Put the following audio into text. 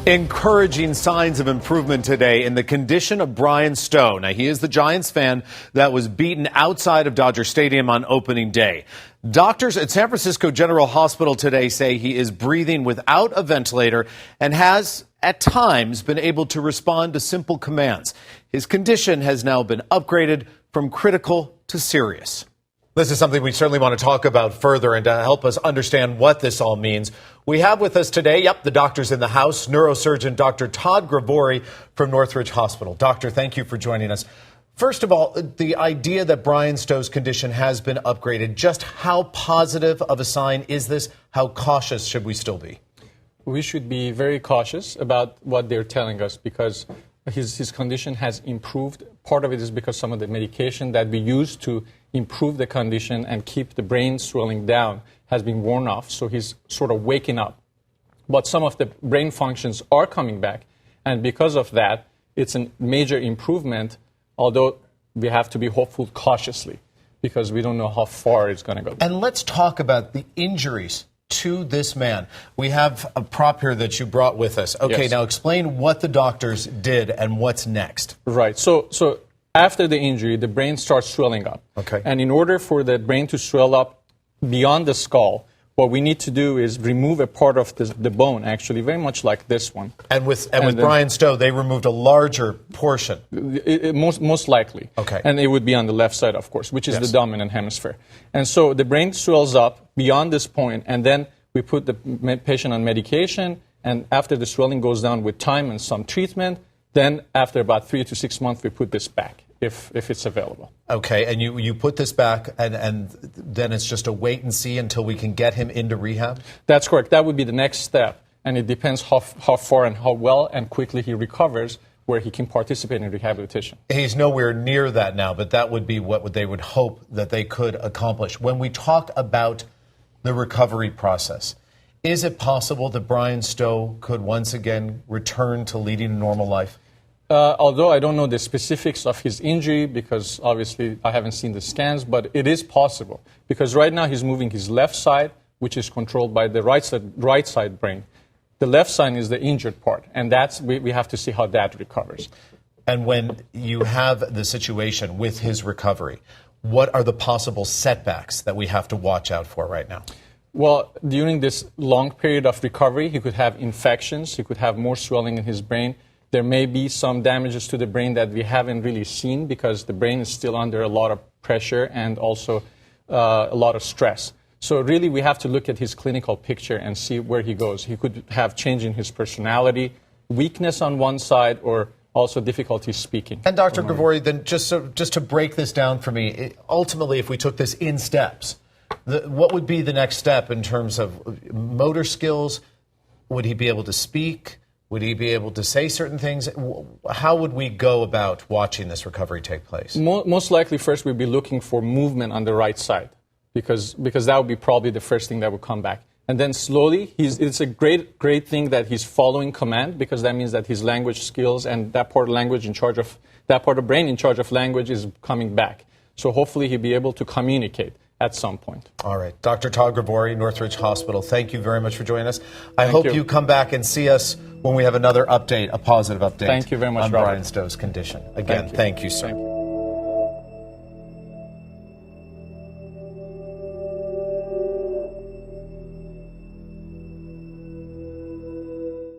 Encouraging signs of improvement today in the condition of Brian Stowe. Now, he is the Giants fan that was beaten outside of Dodger Stadium on opening day. Doctors at San Francisco General Hospital today say he is breathing without a ventilator and has, at times, been able to respond to simple commands. His condition has now been upgraded from critical to serious. This is something we certainly want to talk about further, and to help us understand what this all means, we have with us today, the doctor's in the house, neurosurgeon Dr. Todd Gravore from Northridge Hospital. Doctor, thank you for joining us. First of all, the idea that Brian Stowe's condition has been upgraded, just how positive of a sign is this? How cautious should we still be? We should be very cautious about what they're telling us because his condition has improved. Part of it is because some of the medication that we use to improve the condition and keep the brain swelling down has been worn off, so he's sort of waking up. But some of the brain functions are coming back, and because of that, it's a major improvement, although we have to be hopeful cautiously because we don't know how far it's going to go. And let's talk about the injuries to this man. We have a prop here that you brought with us. Okay, yes. Now explain what the doctors did and what's next. Right. So after the injury, the brain starts swelling up. Okay. And in order for the brain to swell up beyond the skull, what we need to do is remove a part of the bone, actually, very much like this one. And with Brian Stowe, they removed a larger portion. Most likely. Okay. And it would be on the left side, of course, which is the dominant hemisphere. And so the brain swells up beyond this point, and then we put the patient on medication, and after the swelling goes down with time and some treatment, then after about 3 to 6 months, we put this back, if it's available. Okay, and you put this back, and then it's just a wait and see until we can get him into rehab? That's correct. That would be the next step, and it depends how far and how well and quickly he recovers, where he can participate in rehabilitation. He's nowhere near that now, but that would be what they would hope that they could accomplish. When we talk about the recovery process, is it possible that Brian Stowe could once again return to leading a normal life? Although I don't know the specifics of his injury, because obviously I haven't seen the scans, but it is possible. Because right now he's moving his left side, which is controlled by the right side brain. The left side is the injured part, and we have to see how that recovers. And when you have the situation with his recovery, what are the possible setbacks that we have to watch out for right now? Well, during this long period of recovery, he could have infections, he could have more swelling in his brain. There may be some damages to the brain that we haven't really seen because the brain is still under a lot of pressure and also a lot of stress. So really we have to look at his clinical picture and see where he goes. He could have change in his personality, weakness on one side, or also difficulty speaking. And Dr. Gravore, then just to break this down for me, ultimately if we took this in steps, what would be the next step in terms of motor skills? Would he be able to speak? Would he be able to say certain things? How would we go about watching this recovery take place? Most likely, first we'd be looking for movement on the right side, because that would be probably the first thing that would come back. And then slowly, it's a great thing that he's following command, because that means that his language skills and that part of language that part of brain in charge of language is coming back. So hopefully he'll be able to communicate at some point. All right. Dr. Todd Gravore, Northridge Hospital, thank you very much for joining us. I hope you come back and see us when we have another update, a positive update. Thank you very much, on Robert. Brian Stowe's condition. Again, thank you, sir.